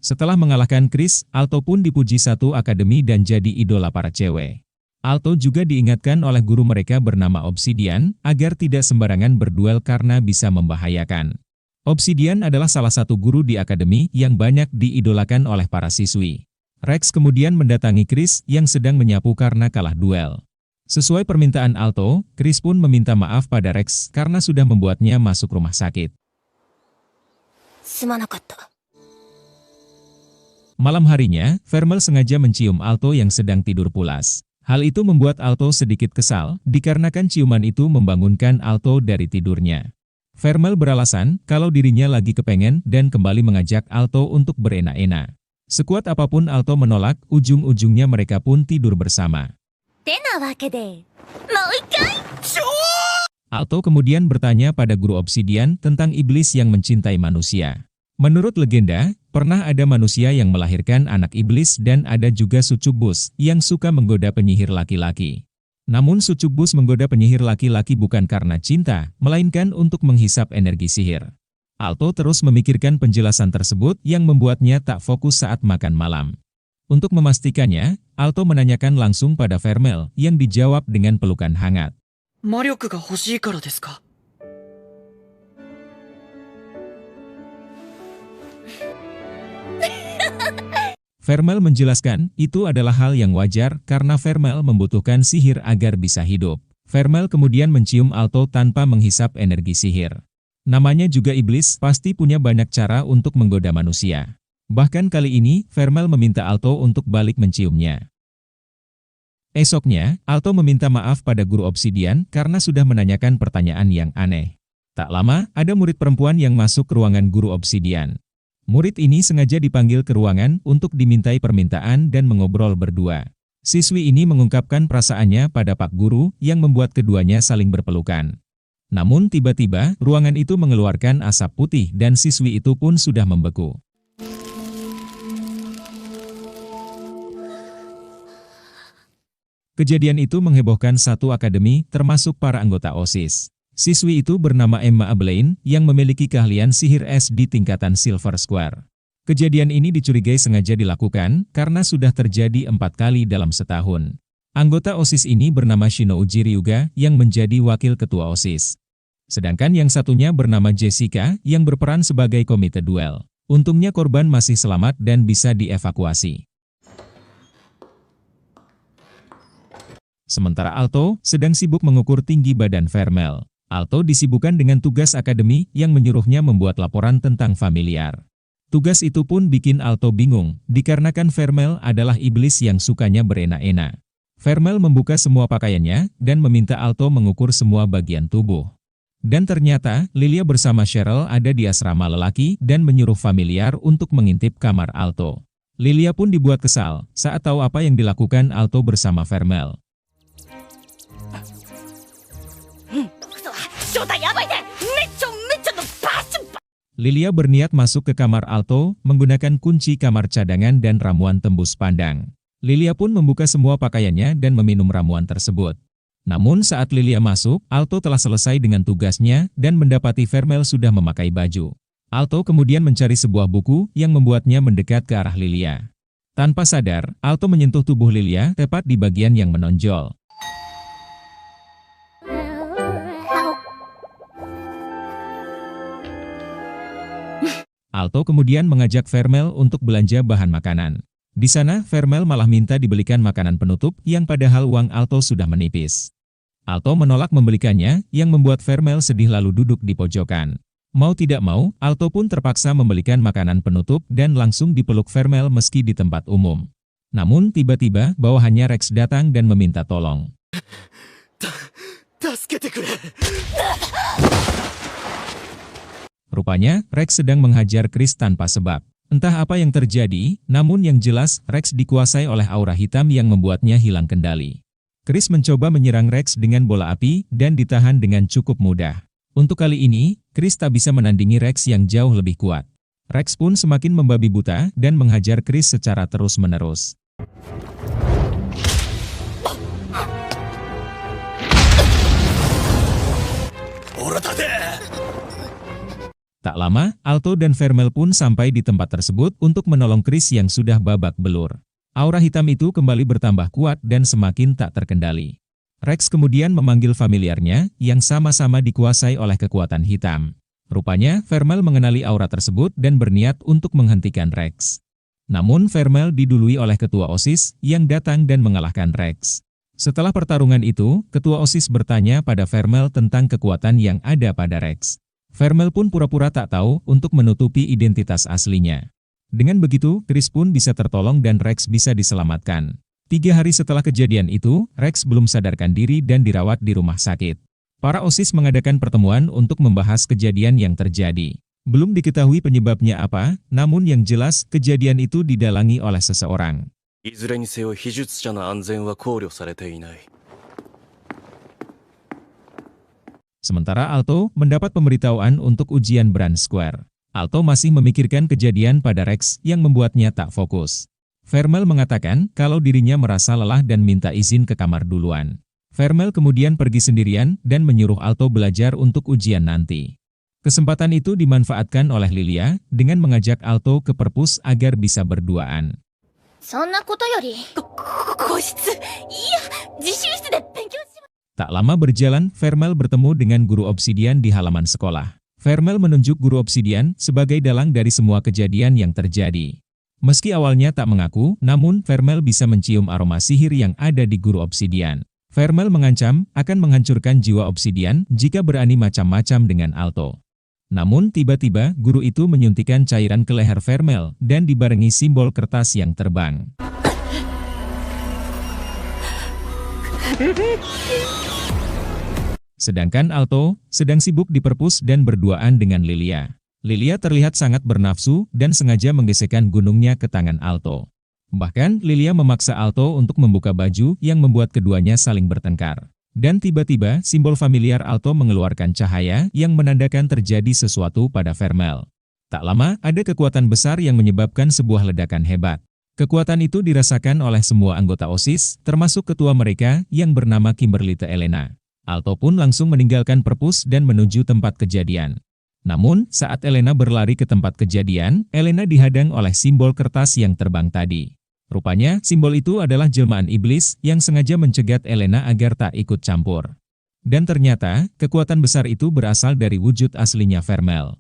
Setelah mengalahkan Chris, Alto pun dipuji satu akademi dan jadi idola para cewek. Alto juga diingatkan oleh guru mereka bernama Obsidian, agar tidak sembarangan berduel karena bisa membahayakan. Obsidian adalah salah satu guru di akademi yang banyak diidolakan oleh para siswi. Rex kemudian mendatangi Chris yang sedang menyapu karena kalah duel. Sesuai permintaan Alto, Chris pun meminta maaf pada Rex karena sudah membuatnya masuk rumah sakit. Malam harinya, Vermel sengaja mencium Alto yang sedang tidur pulas. Hal itu membuat Alto sedikit kesal, dikarenakan ciuman itu membangunkan Alto dari tidurnya. Vermel beralasan kalau dirinya lagi kepengen dan kembali mengajak Alto untuk berenak-enak. Sekuat apapun Alto menolak, ujung-ujungnya mereka pun tidur bersama. Alto kemudian bertanya pada guru Obsidian tentang iblis yang mencintai manusia. Menurut legenda, pernah ada manusia yang melahirkan anak iblis dan ada juga sucubus yang suka menggoda penyihir laki-laki. Namun sucubus menggoda penyihir laki-laki bukan karena cinta, melainkan untuk menghisap energi sihir. Alto terus memikirkan penjelasan tersebut yang membuatnya tak fokus saat makan malam. Untuk memastikannya, Alto menanyakan langsung pada Vermel yang dijawab dengan pelukan hangat. Vermel menjelaskan, itu adalah hal yang wajar karena Vermel membutuhkan sihir agar bisa hidup. Vermel kemudian mencium Alto tanpa menghisap energi sihir. Namanya juga iblis, pasti punya banyak cara untuk menggoda manusia. Bahkan kali ini, Vermel meminta Alto untuk balik menciumnya. Esoknya, Alto meminta maaf pada guru Obsidian karena sudah menanyakan pertanyaan yang aneh. Tak lama, ada murid perempuan yang masuk ke ruangan guru Obsidian. Murid ini sengaja dipanggil ke ruangan untuk dimintai permintaan dan mengobrol berdua. Siswi ini mengungkapkan perasaannya pada Pak Guru yang membuat keduanya saling berpelukan. Namun tiba-tiba, ruangan itu mengeluarkan asap putih dan siswi itu pun sudah membeku. Kejadian itu menghebohkan satu akademi termasuk para anggota OSIS. Siswi itu bernama Emma Ablain yang memiliki keahlian sihir es di tingkatan Silver Square. Kejadian ini dicurigai sengaja dilakukan karena sudah terjadi 4 kali dalam setahun. Anggota OSIS ini bernama Shino Ujiryuga yang menjadi wakil ketua OSIS. Sedangkan yang satunya bernama Jessica yang berperan sebagai komite duel. Untungnya korban masih selamat dan bisa dievakuasi. Sementara Alto sedang sibuk mengukur tinggi badan Vermel. Alto disibukkan dengan tugas akademi yang menyuruhnya membuat laporan tentang familiar. Tugas itu pun bikin Alto bingung, dikarenakan Vermel adalah iblis yang sukanya berenak-enak. Vermel membuka semua pakaiannya dan meminta Alto mengukur semua bagian tubuh. Dan ternyata, Lilia bersama Cheryl ada di asrama lelaki dan menyuruh familiar untuk mengintip kamar Alto. Lilia pun dibuat kesal saat tahu apa yang dilakukan Alto bersama Vermel. Lilia berniat masuk ke kamar Alto menggunakan kunci kamar cadangan dan ramuan tembus pandang. Lilia pun membuka semua pakaiannya dan meminum ramuan tersebut. Namun saat Lilia masuk, Alto telah selesai dengan tugasnya dan mendapati Vermel sudah memakai baju. Alto kemudian mencari sebuah buku yang membuatnya mendekat ke arah Lilia. Tanpa sadar, Alto menyentuh tubuh Lilia tepat di bagian yang menonjol. Alto kemudian mengajak Vermel untuk belanja bahan makanan. Di sana, Vermel malah minta dibelikan makanan penutup yang padahal uang Alto sudah menipis. Alto menolak membelikannya, yang membuat Vermel sedih lalu duduk di pojokan. Mau tidak mau, Alto pun terpaksa membelikan makanan penutup dan langsung dipeluk Vermel meski di tempat umum. Namun tiba-tiba bawahannya Rex datang dan meminta tolong. Rupanya, Rex sedang menghajar Chris tanpa sebab. Entah apa yang terjadi, namun yang jelas, Rex dikuasai oleh aura hitam yang membuatnya hilang kendali. Chris mencoba menyerang Rex dengan bola api dan ditahan dengan cukup mudah. Untuk kali ini, Chris tak bisa menandingi Rex yang jauh lebih kuat. Rex pun semakin membabi buta dan menghajar Chris secara terus-menerus. Tak lama, Alto dan Vermel pun sampai di tempat tersebut untuk menolong Chris yang sudah babak belur. Aura hitam itu kembali bertambah kuat dan semakin tak terkendali. Rex kemudian memanggil familiarnya yang sama-sama dikuasai oleh kekuatan hitam. Rupanya, Vermel mengenali aura tersebut dan berniat untuk menghentikan Rex. Namun Vermel didului oleh ketua OSIS yang datang dan mengalahkan Rex. Setelah pertarungan itu, ketua OSIS bertanya pada Vermel tentang kekuatan yang ada pada Rex. Vermel pun pura-pura tak tahu untuk menutupi identitas aslinya. Dengan begitu, Chris pun bisa tertolong dan Rex bisa diselamatkan. 3 hari setelah kejadian itu, Rex belum sadarkan diri dan dirawat di rumah sakit. Para OSIS mengadakan pertemuan untuk membahas kejadian yang terjadi. Belum diketahui penyebabnya apa, namun yang jelas kejadian itu didalangi oleh seseorang. Sementara Alto mendapat pemberitahuan untuk ujian Brand Square. Alto masih memikirkan kejadian pada Rex yang membuatnya tak fokus. Vermel mengatakan kalau dirinya merasa lelah dan minta izin ke kamar duluan. Vermel kemudian pergi sendirian dan menyuruh Alto belajar untuk ujian nanti. Kesempatan itu dimanfaatkan oleh Lilia dengan mengajak Alto ke perpus agar bisa berduaan. Tak lama berjalan, Vermel bertemu dengan guru obsidian di halaman sekolah. Vermel menunjuk guru obsidian sebagai dalang dari semua kejadian yang terjadi. Meski awalnya tak mengaku, namun Vermel bisa mencium aroma sihir yang ada di guru obsidian. Vermel mengancam akan menghancurkan jiwa obsidian jika berani macam-macam dengan Alto. Namun tiba-tiba guru itu menyuntikkan cairan ke leher Vermel dan dibarengi simbol kertas yang terbang. Sedangkan Alto sedang sibuk di perpus dan berduaan dengan Lilia. Lilia terlihat sangat bernafsu dan sengaja menggesekkan gunungnya ke tangan Alto. Bahkan Lilia memaksa Alto untuk membuka baju yang membuat keduanya saling bertengkar. Dan tiba-tiba simbol familiar Alto mengeluarkan cahaya yang menandakan terjadi sesuatu pada Vermel. Tak lama ada kekuatan besar yang menyebabkan sebuah ledakan hebat. Kekuatan itu dirasakan oleh semua anggota OSIS, termasuk ketua mereka yang bernama Kimberly Elena. Alto pun langsung meninggalkan perpus dan menuju tempat kejadian. Namun, saat Elena berlari ke tempat kejadian, Elena dihadang oleh simbol kertas yang terbang tadi. Rupanya, simbol itu adalah jelmaan iblis yang sengaja mencegat Elena agar tak ikut campur. Dan ternyata, kekuatan besar itu berasal dari wujud aslinya Vermel.